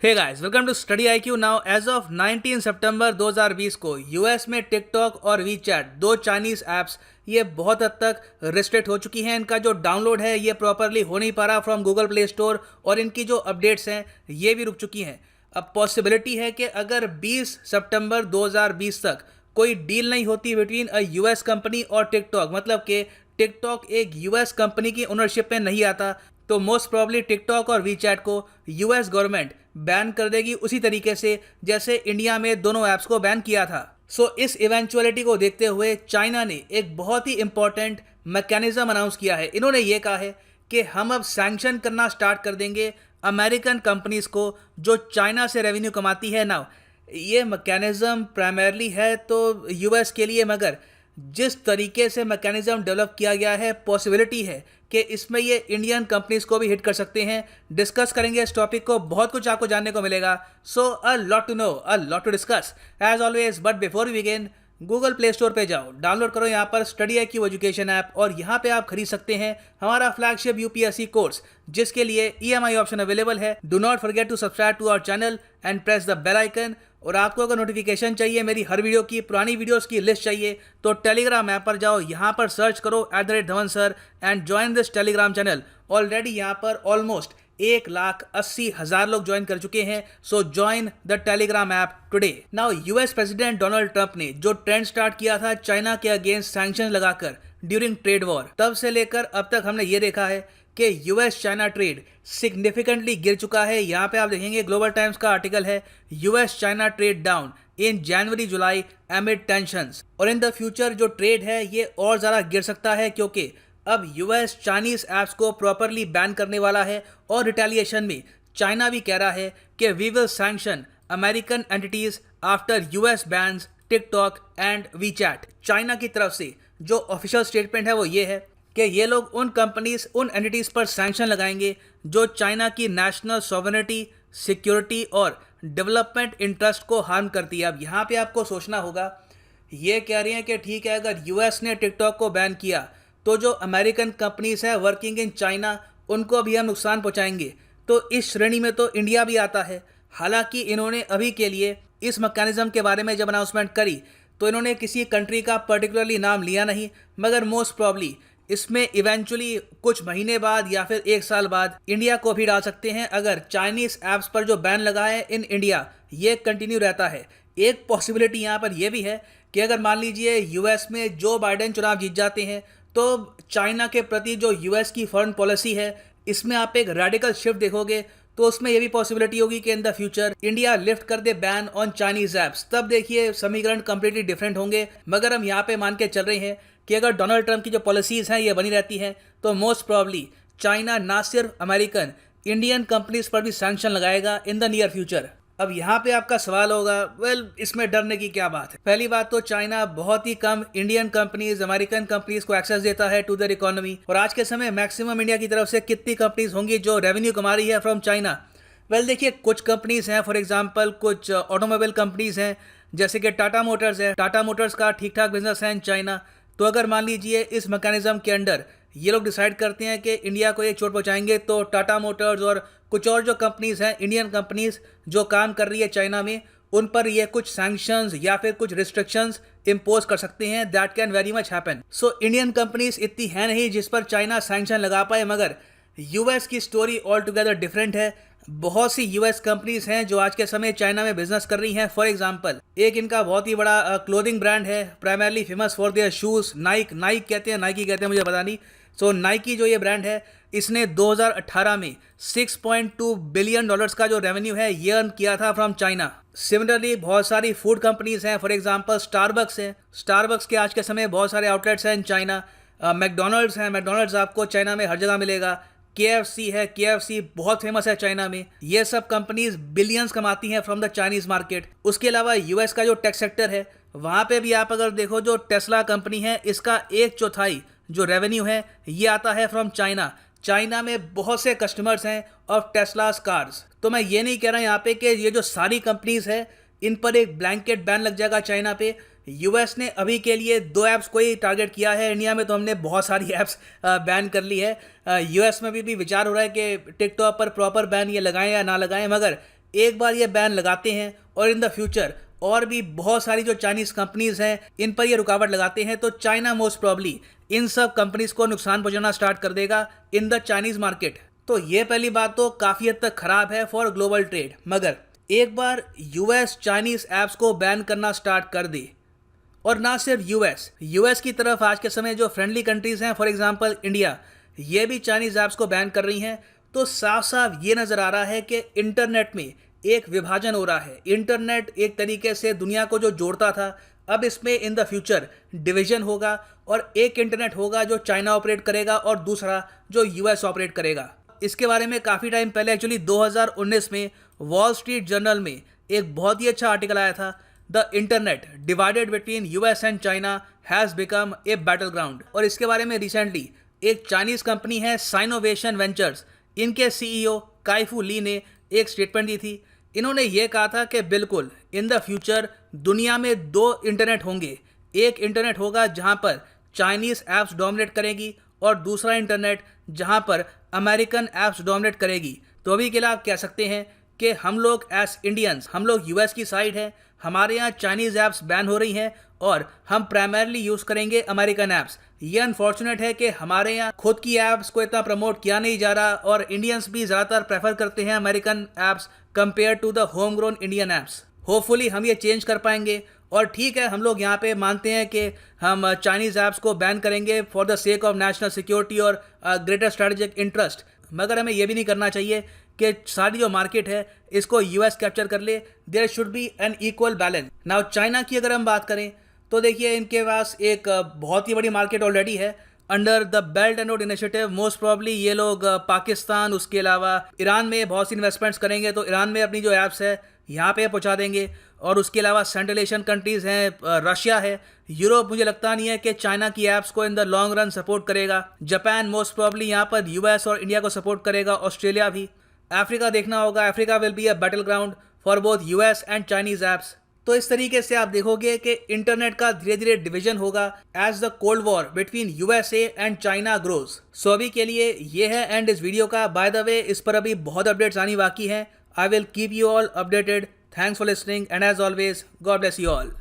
Hey guys, welcome to study IQ. Now as of 19 सितंबर 2020 को US में TikTok और वीचैट, दो चाइनीज ऐप्स, ये बहुत हद तक रिस्ट्रिक्ट हो चुकी हैं। इनका जो डाउनलोड है ये प्रॉपरली हो नहीं पा रहा फ्रॉम गूगल प्ले स्टोर, और इनकी जो अपडेट्स हैं ये भी रुक चुकी हैं। अब पॉसिबिलिटी है कि अगर 20 सितंबर 2020 तक कोई डील नहीं होती बिटवीन अ यूएस कंपनी और टिकटॉक, मतलब कि टिकटॉक एक यूएस कंपनी की ओनरशिप में नहीं आता, तो मोस्ट प्रॉब्ली टिकटॉक और वीचैट को यूएस गवर्नमेंट बैन कर देगी, उसी तरीके से जैसे इंडिया में दोनों ऐप्स को बैन किया था। इस इवेंचुअलिटी को देखते हुए चाइना ने एक बहुत ही इंपॉर्टेंट मैकेनिज्म अनाउंस किया है। इन्होंने ये कहा है कि हम अब सैंक्शन करना स्टार्ट कर देंगे अमेरिकन कंपनीज को जो चाइना से रेवेन्यू कमाती है। नाउ ये मैकेनिज्म प्राइमरली है तो यूएस के लिए, मगर जिस तरीके से मैकेनिज्म डेवलप किया गया है, पॉसिबिलिटी है कि इसमें ये इंडियन कंपनीज को भी हिट कर सकते हैं। डिस्कस करेंगे इस टॉपिक को, बहुत कुछ आपको जानने को मिलेगा। So a lot to know, a lot to discuss as always. But before we begin, Google Play Store पे जाओ, डाउनलोड करो यहाँ पर स्टडी आईक्यू एजुकेशन ऐप, और यहाँ पे आप खरीद सकते हैं हमारा फ्लैगशिप यूपीएससी कोर्स, जिसके लिए ईएमआई ऑप्शन अवेलेबल है। Do not forget to subscribe to our channel and press the bell icon. और आपको अगर नोटिफिकेशन चाहिए, मेरी हर वीडियो की, पुरानी वीडियोस की लिस्ट चाहिए, तो टेलीग्राम ऐप पर जाओ, यहाँ पर सर्च करो @Dhawan sir and join this Telegram channel. Already यहाँ पर ऑलमोस्ट 1,80,000 लोग ज्वाइन कर चुके हैं। सो join the Telegram app today. Now US president Donald Trump ने जो ट्रेंड स्टार्ट किया था चाइना के अगेंस्ट सैंक्शन लगाकर ड्यूरिंग ट्रेड वॉर, तब से लेकर अब तक हमने ये देखा है कि यूएस चाइना ट्रेड सिग्निफिकेंटली गिर चुका है। यहाँ पे आप देखेंगे ग्लोबल टाइम्स का आर्टिकल है, US China trade down in January July एमिड tensions. और इन द फ्यूचर जो ट्रेड है ये और ज़्यादा गिर सकता है, क्योंकि अब यूएस चाइनीज ऐप्स को प्रॉपरली बैन करने वाला है। और रिटेलिएशन में चाइना भी कह रहा है कि we will sanction American entities after US bans TikTok and WeChat. China की तरफ से जो ऑफिशियल स्टेटमेंट है वो ये है कि ये लोग उन कंपनीज, उन एंटिटीज़ पर सैंक्शन लगाएंगे जो चाइना की नेशनल सॉवरेनिटी, सिक्योरिटी और डेवलपमेंट इंटरेस्ट को हार्म करती है। अब यहाँ पे आपको सोचना होगा, ये कह रही हैं कि ठीक है, अगर यूएस ने टिकटॉक को बैन किया तो जो अमेरिकन कंपनीज है वर्किंग इन चाइना, उनको भी हम नुकसान पहुँचाएंगे। तो इस श्रेणी में तो इंडिया भी आता है। हालांकि इन्होंने अभी के लिए इस मैकेनिज्म के बारे में जब अनाउंसमेंट करी तो इन्होंने किसी कंट्री का पर्टिकुलरली नाम लिया नहीं, मगर मोस्ट प्रॉब्ली इसमें इवेंचुअली कुछ महीने बाद या फिर 1 साल बाद इंडिया को भी डाल सकते हैं, अगर चाइनीज ऐप्स पर जो बैन लगा है इन इंडिया ये कंटिन्यू रहता है। एक पॉसिबिलिटी यहाँ पर यह भी है कि अगर मान लीजिए यूएस में जो बाइडेन चुनाव जीत जाते हैं, तो चाइना के प्रति जो यूएस की फॉरेन पॉलिसी है इसमें आप एक रेडिकल शिफ्ट देखोगे। तो उसमें यह भी पॉसिबिलिटी होगी कि in the future India lift कर दे बैन ऑन चाइनीज ऐप्स। तब देखिए समीकरण कंप्लीटली डिफरेंट होंगे। मगर हम यहाँ पे मान के चल रहे हैं कि अगर डोनाल्ड ट्रंप की जो पॉलिसीज़ हैं ये बनी रहती हैं, तो मोस्ट प्रॉब्ली चाइना ना सिर्फ अमेरिकन, इंडियन कंपनीज पर भी सैंक्शन लगाएगा इन द नियर फ्यूचर। अब यहाँ पे आपका सवाल होगा, इसमें डरने की क्या बात है। पहली बात तो चाइना बहुत ही कम इंडियन कंपनीज, अमेरिकन कंपनीज को एक्सेस देता है टू देयर इकोनॉमी। और आज के समय मैक्सिमम इंडिया की तरफ से कितनी कंपनीज होंगी जो रेवेन्यू कमा रही है फ्रॉम चाइना? देखिए, कुछ कंपनीज हैं, फॉर एग्जाम्पल कुछ ऑटोमोबाइल कंपनीज हैं, जैसे कि टाटा मोटर्स है। टाटा मोटर्स का ठीक ठाक बिजनेस है इन चाइना। तो अगर मान लीजिए इस मैकेनिज्म के अंडर ये लोग डिसाइड करते हैं कि इंडिया को ये चोट पहुंचाएंगे, तो टाटा मोटर्स और कुछ और जो कंपनीज हैं, इंडियन कंपनीज जो काम कर रही है चाइना में, उन पर ये कुछ सैंक्शंस या फिर कुछ रिस्ट्रिक्शंस इम्पोज कर सकते हैं। That can very much happen. So Indian companies इतनी है नहीं जिस पर चाइना सैंक्शन लगा पाए, मगर यूएस की स्टोरी ऑल टुगेदर डिफरेंट है। बहुत सी यूएस कंपनीज हैं जो आज के समय चाइना में बिजनेस कर रही हैं। फॉर एग्जांपल एक इनका बहुत ही बड़ा क्लोथिंग ब्रांड है, primarily famous for their shoes, Naik कहते हैं, नाइकी कहते हैं, मुझे पता नहीं। सो नाइकी जो ये ब्रांड है, इसने 2018 में $6.2 बिलियन का जो रेवेन्यू है ये अर्न किया था फ्रॉम चाइना। सिमिलरली बहुत सारी फूड कंपनीज हैं, फॉर एग्जांपल स्टारबक्स है। स्टारबक्स के आज के समय बहुत सारे आउटलेट्स हैं इन चाइना। मैकडोनल्ड्स है, मैकडोनल्ड्स आपको चाइना में हर जगह मिलेगा। KFC है, KFC बहुत फेमस है चाइना में। ये सब कंपनीज बिलियंस कमाती हैं फ्रॉम द चाइनीज मार्केट। उसके अलावा यूएस का जो टेक सेक्टर है, वहाँ पे भी आप अगर देखो, जो टेस्ला कंपनी है इसका 1/4 जो रेवेन्यू है ये आता है फ्रॉम चाइना। चाइना में बहुत से कस्टमर्स हैं ऑफ टेस्लास कार्स। तो मैं ये नहीं कह रहा यहाँ पे कि ये जो सारी कंपनीज है इन पर एक ब्लैंकेट बैन लग जाएगा चाइना पे। यूएस ने अभी के लिए 2 ऐप्स को ही टारगेट किया है। इंडिया में तो हमने बहुत सारी ऐप्स बैन कर ली है। यूएस में भी विचार हो रहा है कि टिकटॉक पर प्रॉपर बैन ये लगाएं या ना लगाएं, मगर एक बार ये बैन लगाते हैं और इन द फ्यूचर और भी बहुत सारी जो चाइनीज कंपनीज हैं इन पर ये रुकावट लगाते हैं, तो चाइना मोस्ट प्रॉब्ली इन सब कंपनीज को नुकसान पहुंचाना स्टार्ट कर देगा इन द चाइनीज मार्केट। तो ये पहली बात तो काफ़ी हद तक खराब है फॉर ग्लोबल ट्रेड। मगर एक बार यूएस चाइनीज ऐप्स को बैन करना स्टार्ट कर दे, और ना सिर्फ यूएस की तरफ आज के समय जो फ्रेंडली कंट्रीज हैं, फॉर एग्जांपल इंडिया, ये भी चाइनीज ऐप्स को बैन कर रही हैं, तो साफ साफ ये नज़र आ रहा है कि इंटरनेट में एक विभाजन हो रहा है। इंटरनेट एक तरीके से दुनिया को जो जोड़ता था, अब इसमें इन द फ्यूचर डिवीजन होगा और एक इंटरनेट होगा जो चाइना ऑपरेट करेगा और दूसरा जो यूएस ऑपरेट करेगा। इसके बारे में काफ़ी टाइम पहले एक्चुअली 2019 में वॉल स्ट्रीट जर्नल में एक बहुत ही अच्छा आर्टिकल आया था, the internet divided between US and China has become a battle ground. और इसके बारे में रिसेंटली एक चाइनीज़ कंपनी है साइनोवेशन वेंचर्स, इनके सीईओ काइफू ली ने एक स्टेटमेंट दी थी। इन्होंने ये कहा था कि बिल्कुल इन द फ्यूचर दुनिया में दो इंटरनेट होंगे, एक इंटरनेट होगा जहां पर चाइनीज़ ऐप्स डोमिनेट करेगी और दूसरा इंटरनेट जहां पर अमेरिकन ऐप्स डोमिनेट करेगी। तो अभी के लिए आप कह सकते हैं कि हम लोग एज इंडियंस, हम लोग यूएस की साइड है, हमारे यहाँ चाइनीज़ ऐप्स बैन हो रही हैं और हम प्राइमरली यूज़ करेंगे अमेरिकन ऐप्स। ये अनफॉर्चुनेट है कि हमारे यहाँ खुद की ऐप्स को इतना प्रमोट किया नहीं जा रहा और इंडियंस भी ज़्यादातर प्रेफर करते हैं American apps compare to the home grown Indian apps. Hopefully हम ये चेंज कर पाएंगे। और ठीक है, हम लोग यहाँ पे मानते हैं कि हम चाइनीज़ ऐप्स को बैन करेंगे for the sake of national security और ग्रेटर स्ट्रेटेजिक इंटरेस्ट, मगर हमें ये भी नहीं करना चाहिए कि सारी जो मार्केट है इसको यूएस कैप्चर कर ले। There should be an equal balance. Now China की अगर हम बात करें तो देखिए इनके पास एक बहुत ही बड़ी मार्केट ऑलरेडी है under the belt and road initiative. Most probably ये लोग पाकिस्तान, उसके अलावा ईरान में बहुत सी इन्वेस्टमेंट्स करेंगे, तो ईरान में अपनी जो ऐप्स है यहाँ पे पहुँचा देंगे। और उसके अलावा सेंट्रल एशियन कंट्रीज़ हैं, रशिया है, यूरोप मुझे लगता नहीं है कि चाइना की ऐप्स को in the long run support करेगा। जापान मोस्ट प्रॉब्ली यहाँ पर यूएस और इंडिया को सपोर्ट करेगा, ऑस्ट्रेलिया भी। अफ्रीका देखना होगा, Africa will be a battle ground for both US and Chinese apps. तो इस तरीके से आप देखोगे कि इंटरनेट का धीरे धीरे डिवीजन होगा as the cold war between USA and China grows. So अभी के लिए ये है एंड इस वीडियो का। बाय द वे, इस पर अभी बहुत अपडेट्स आनी बाकी हैं। I will keep you all updated. Thanks for listening and as always, God bless you all.